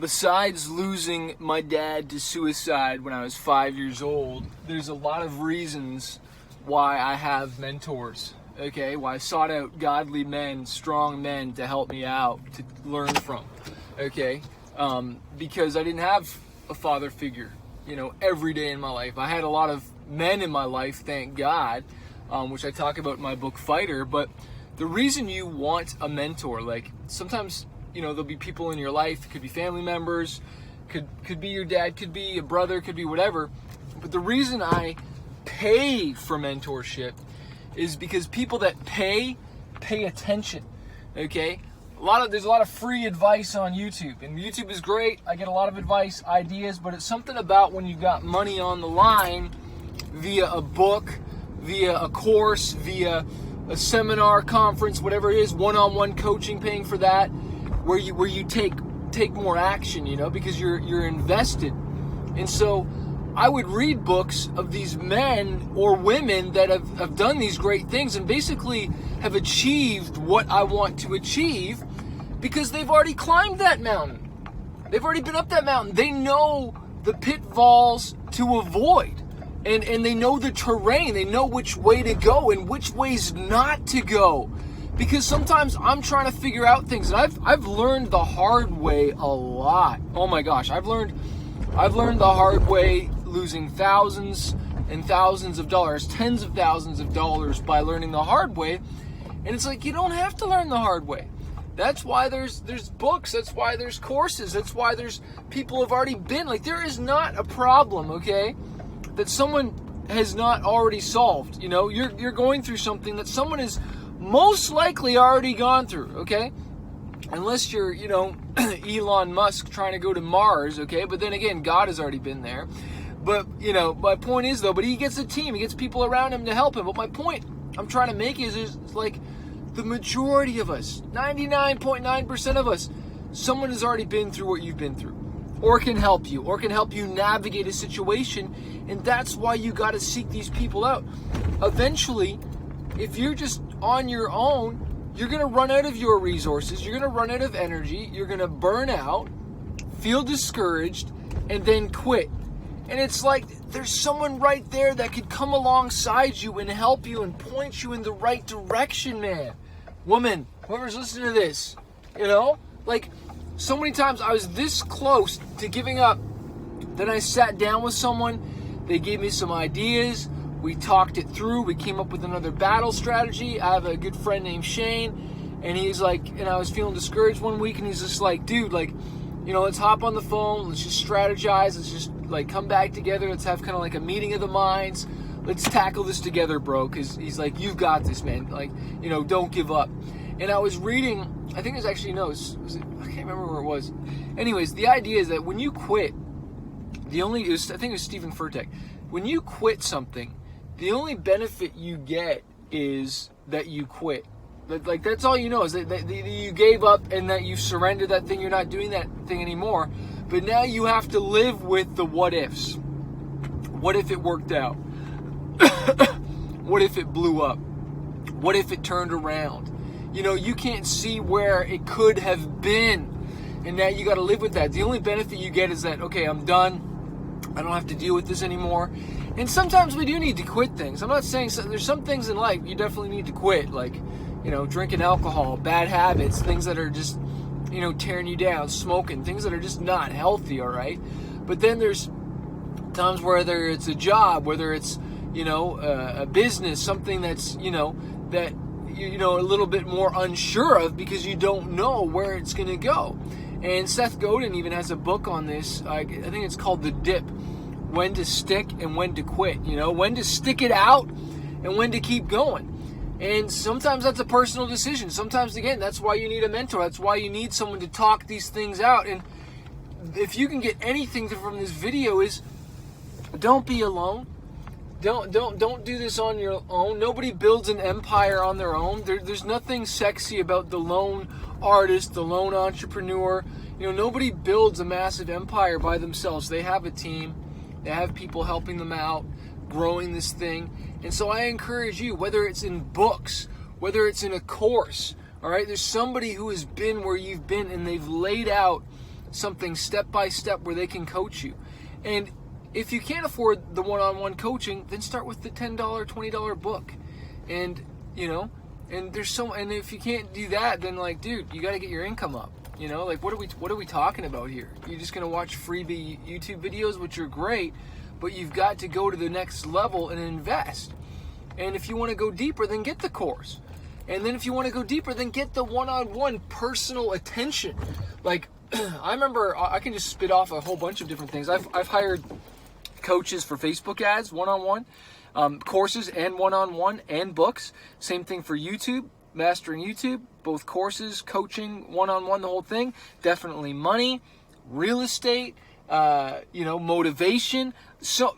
besides losing my dad to suicide when I was 5 years old, there's a lot of reasons why I have mentors, okay? Why I sought out godly men, strong men to help me out, to learn from, okay? Because I didn't have a father figure, every day in my life. I had a lot of men in my life, thank God, which I talk about in my book, Fighter. But the reason you want a mentor, like sometimes, there'll be people in your life, it could be family members, could be your dad, could be a brother, could be whatever. But the reason I pay for mentorship is because people that pay attention, okay? There's a lot of free advice on YouTube, and YouTube is great. I get a lot of advice, ideas, but it's something about when you got money on the line via a book, via a course, via a seminar, conference, whatever it is, one-on-one coaching, paying for that, where you take more action, because you're invested. And so I would read books of these men or women that have done these great things and basically have achieved what I want to achieve because they've already climbed that mountain. They've already been up that mountain. They know the pitfalls to avoid. And they know the terrain. They know which way to go and which ways not to go. Because sometimes I'm trying to figure out things. And I've learned the hard way a lot. Oh my gosh, I've learned the hard way, losing thousands and thousands of dollars, tens of thousands of dollars by learning the hard way. And it's like, you don't have to learn the hard way. That's why there's books. That's why there's courses. That's why there's people who have already been. Like, there is not a problem, okay, that someone has not already solved. You're going through something that someone has most likely already gone through, okay? Unless you're, Elon Musk trying to go to Mars, okay? But then again, God has already been there. But, my point is, though, but he gets a team. He gets people around him to help him. But my point I'm trying to make is like the majority of us, 99.9% of us, someone has already been through what you've been through. Or can help you navigate a situation. And that's why you got to seek these people out. Eventually, if you're just on your own, you're going to run out of your resources. You're going to run out of energy. You're going to burn out, feel discouraged, and then quit. And it's like there's someone right there that could come alongside you and help you and point you in the right direction, man. Woman, whoever's listening to this, like so many times I was this close to giving up. Then I sat down with someone. They gave me some ideas. We talked it through. We came up with another battle strategy. I have a good friend named Shane, and he's like, and I was feeling discouraged one week, and he's just like, dude, like, let's hop on the phone. Let's just strategize. Let's just like come back together. Let's have kind of like a meeting of the minds. Let's tackle this together, bro. Because he's like, you've got this, man. Like, don't give up. And I was reading, I think it was actually, I can't remember where it was. Anyways, the idea is that when you quit, I think it was Stephen Furtick. When you quit something, the only benefit you get is that you quit. Like, that's all you know, is that you gave up and that you surrendered that thing. You're not doing that thing anymore. But now you have to live with the what ifs. What if it worked out? What if it blew up? What if it turned around? You can't see where it could have been. And now you got to live with that. The only benefit you get is that, okay, I'm done. I don't have to deal with this anymore. And sometimes we do need to quit things. I'm not saying there's some things in life you definitely need to quit, like, drinking alcohol, bad habits, things that are just, tearing you down, smoking, things that are just not healthy, all right? But then there's times whether it's a job, whether it's, a business, something that's, that a little bit more unsure of because you don't know where it's going to go. And Seth Godin even has a book on this. I think it's called The Dip. When to stick and when to quit. When to stick it out and when to keep going. And sometimes that's a personal decision. Sometimes, again, that's why you need a mentor. That's why you need someone to talk these things out. And if you can get anything from this video is, don't be alone. Don't do this on your own. Nobody builds an empire on their own. There's nothing sexy about the lone artist, the lone entrepreneur. Nobody builds a massive empire by themselves. They have a team. They have people helping them out, growing this thing. And so I encourage you, whether it's in books, whether it's in a course, all right, there's somebody who has been where you've been and they've laid out something step by step where they can coach you. And if you can't afford the one-on-one coaching, then start with the $10, $20 book. And, and and if you can't do that, then like, dude, you got to get your income up. Like what are we talking about here? You're just going to watch freebie YouTube videos, which are great, but you've got to go to the next level and invest. And if you want to go deeper, then get the course. And then if you want to go deeper, then get the one-on-one personal attention. Like, I remember, I can just spit off a whole bunch of different things. I've hired coaches for Facebook ads, one-on-one, courses and one-on-one, and books. Same thing for YouTube, mastering YouTube, both courses, coaching, one-on-one, the whole thing. Definitely money, real estate, motivation,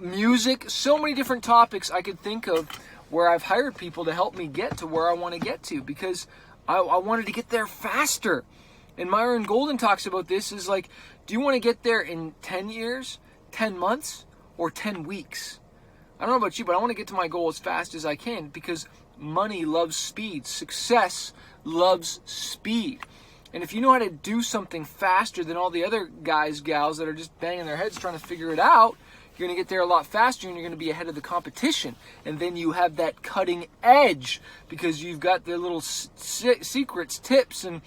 music, so many different topics I could think of where I've hired people to help me get to where I want to get to, because I wanted to get there faster. And Myron Golden talks about this, is like, do you want to get there in 10 years, 10 months, or 10 weeks? I don't know about you, but I want to get to my goal as fast as I can, because money loves speed. Success loves speed. And if you know how to do something faster than all the other guys, gals that are just banging their heads trying to figure it out, you're going to get there a lot faster, and you're going to be ahead of the competition. And then you have that cutting edge, because you've got the little secrets, tips, and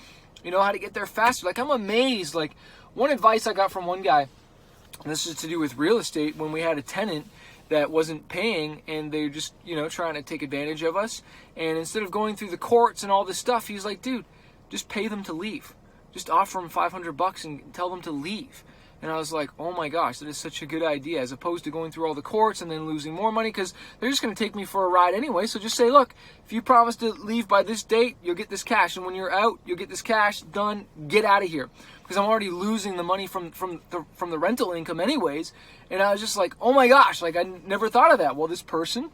how to get there faster. Like, I'm amazed. Like, one advice I got from one guy, and this is to do with real estate, when we had a tenant that wasn't paying, and they're just, trying to take advantage of us. And instead of going through the courts and all this stuff, he's like, dude, just pay them to leave. Just offer them $500 and tell them to leave. And I was like, oh my gosh, that is such a good idea, as opposed to going through all the courts and then losing more money, because they're just going to take me for a ride anyway. So just say, look, if you promise to leave by this date, you'll get this cash. And when you're out, you'll get this cash, done, get out of here. Because I'm already losing the money from the rental income anyways. And I was just like, oh my gosh, like, I never thought of that. Well, this person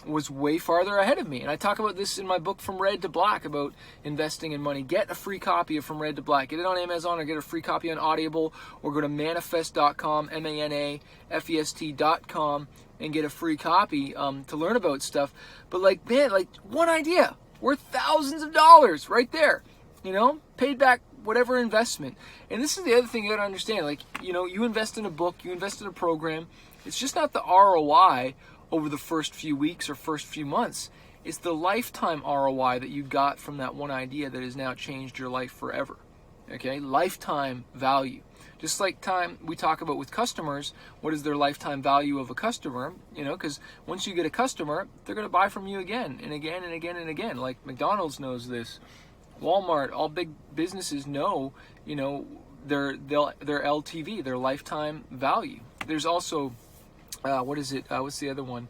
was way farther ahead of me. And I talk about this in my book, From Red to Black, about investing in money. Get a free copy of From Red to Black. Get it on Amazon, or get a free copy on Audible, or go to manifest.com, manafest.com, and get a free copy to learn about stuff. But like, man, like, one idea worth thousands of dollars right there, paid back whatever investment. And this is the other thing you got to understand. Like, you invest in a book, you invest in a program. It's just not the ROI over the first few weeks or first few months. It's the lifetime ROI that you got from that one idea that has now changed your life forever. Okay? Lifetime value. Just like time we talk about with customers, what is their lifetime value of a customer? Because once you get a customer, they're going to buy from you again and again and again and again. Like McDonald's knows this. Walmart, all big businesses know, their LTV, their lifetime value. There's also what's the other one?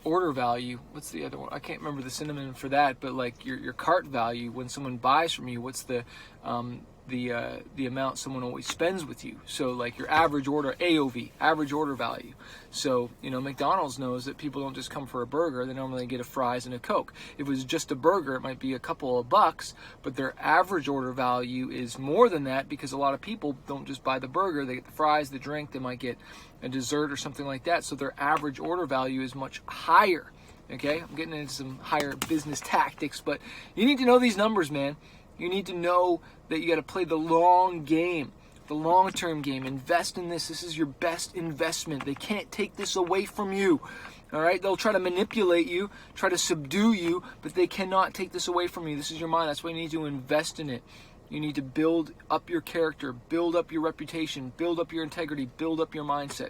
Order value. What's the other one? I can't remember the synonym for that, but like your cart value, when someone buys from you, what's the amount someone always spends with you? So like your average order, AOV, average order value. So, McDonald's knows that people don't just come for a burger, they normally get a fries and a Coke. If it was just a burger, it might be a couple of bucks, but their average order value is more than that, because a lot of people don't just buy the burger, they get the fries, the drink, they might get a dessert or something like that. So their average order value is much higher. Okay, I'm getting into some higher business tactics, but you need to know these numbers, man. You need to know that you got to play the long game, the long-term game. Invest in this. This is your best investment. They can't take this away from you. All right, they'll try to manipulate you, try to subdue you, but they cannot take this away from you. This is your mind. That's why you need to invest in it. You need to build up your character, build up your reputation, build up your integrity, build up your mindset.